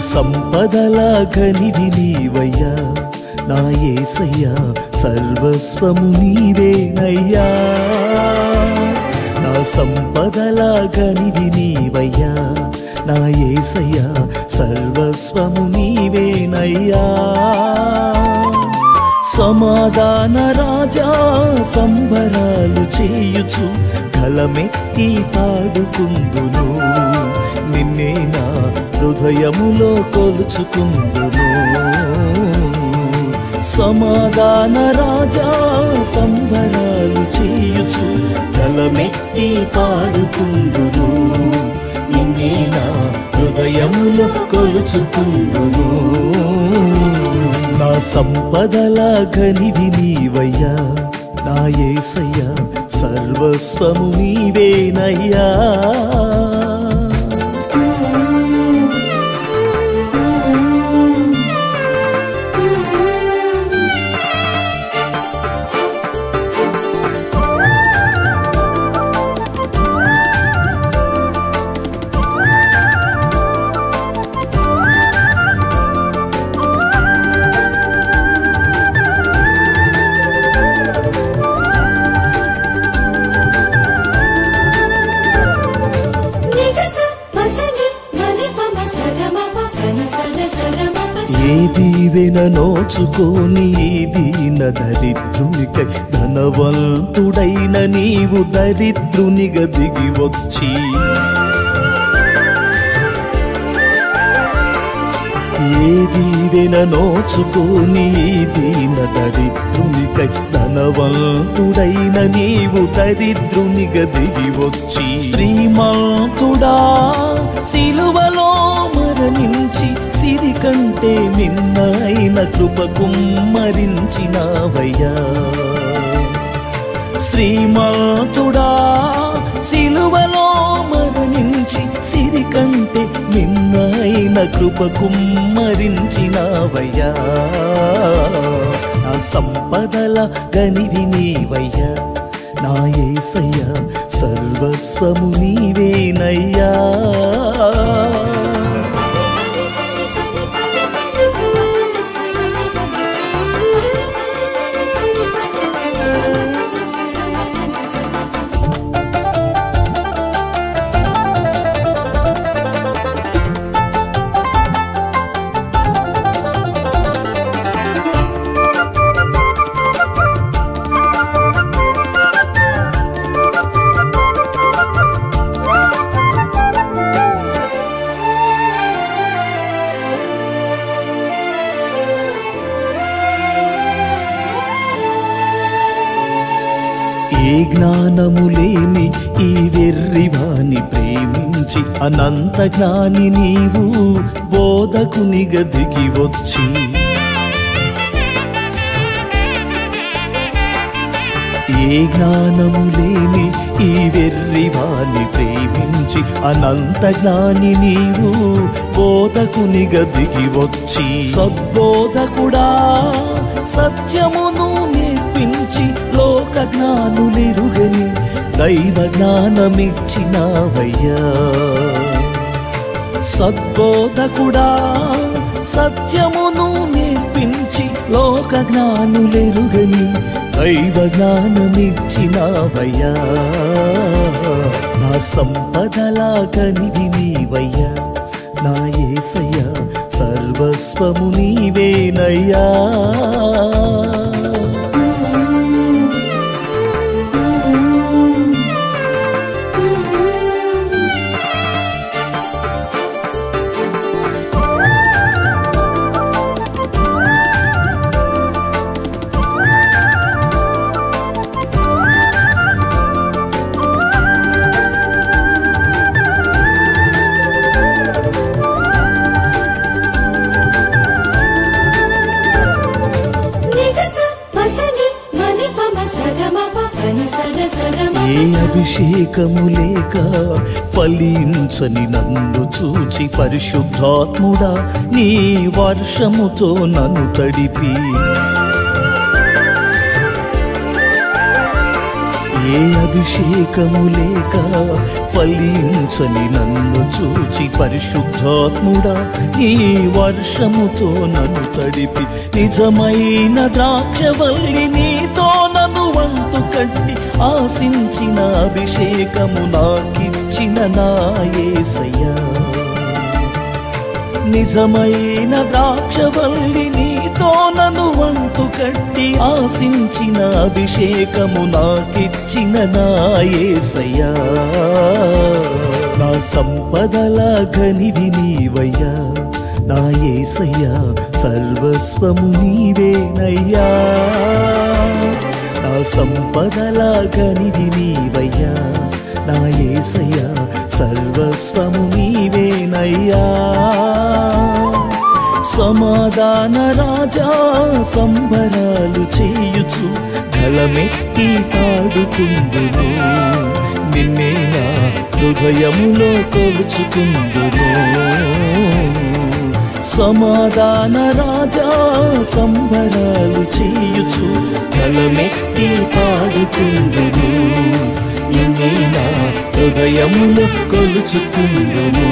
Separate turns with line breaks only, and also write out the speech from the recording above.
సంపదల గనివి నీవయ్యా నా యేసయ్యా సర్వస్వము నీవేనయ్యా నా సంపదల గనివి నీవయ్యా నా యేసయ్యా సర్వస్వము నీవేనయ్యా సమాధాన రాజా సంబరాలు చేయుచు గలమెత్తి పాడుకుందును నిన్నే నా హృదయములో కొలుచుకుందును సమాధాన రాజా సంబరాలు చేయుచు గలమెత్తి పాడుకుందును నిన్నే నా హృదయములో కొలుచుకుందును నా సంపదల గనివి నీవయ్యా నా యేసయ్యా సర్వస్వము నీవేనయ్యా ఏ దీవెన నోచుకోని దీన దరిద్రునికై ధనవంతుడైన నీవు దరిద్రునిగా దిగి వచ్చి ఏ దీవెన నోచుకోని దీన దరిద్రునికై ధనవంతుడైన నీవు దరిద్రునిగా దిగి వచ్చి శ్రీమంతుడా సిలువలో మరణించి సిరి కంటే మిన్నైన కృప కుమ్మరించినావయ్యా శ్రీమంతుడా సిలువలో మరణించి సిరి కంటే మిన్నైన కృప కుమ్మరించినావయ్యా నా సంపదల గనివి నీవయ్యా నా యేసయ్యా సర్వస్వము నీవేనయ్యా ఏ జ్ఞానము లేని ఈ వెర్రివాణి ప్రేమించి అనంత జ్ఞాని నీవు బోధకునిగా దిగి వచ్చి ఏ జ్ఞానము లేని ఈ వెర్రివాణి ప్రేమించి అనంత జ్ఞాని నీవు బోధకునిగా దిగి వచ్చి సద్బోధకుడా సత్యమును నేర్పించి లోక జ్ఞానులెరుగని దైవ జ్ఞానమిచ్చినావయ్యా సద్బోధకుడా సత్యమును నేర్పించి లోక జ్ఞానులెరుగని దైవ జ్ఞానమిచ్చినావయ్యా నా సంపదల గనివి నీవయ్యా నా యేసయ్యా సర్వస్వము నీవేనయ్యా ఏ అభిషేకము లేక ఫలించని నన్ను చూచి పరిశుద్ధాత్ముడా నీ వర్షముతో నన్ను తడిపి ఏ అభిషేకము లేక ఫలించని నన్ను చూచి పరిశుద్ధాత్ముడా నీ వర్షముతో నన్ను తడిపి నిజమైన ద్రాక్షవల్లి నీతో నన్ను వంటు కట్టి ఆశించిన అభిషేకము నాకిచ్చిన నా యేసయ్యా నిజమైన ద్రాక్షవల్లి నీతో నన్ను వంటు కట్టి ఆశించిన అభిషేకము నాకిచ్చిన నా యేసయ్యా నా సంపదల ఘనివి నీవయ్యా నా యేసయ్యా సర్వస్వము నీవేనయ్యా నా సంపదల ఘనివి నీవయ్యా నా యేసయ్యా సర్వస్వము నీవేనయ్యా సమాధాన రాజా సంబరాలు చేయుచు గళమెత్తి పాడుకుందును నిన్నే నా హృదయములో కొలుచుకుందును సమాధాన రాజా సంబరాలు చేయుచు గళమెత్తి పాడుకుందును నిన్నే నా హృదయములో కొలుచుకుందును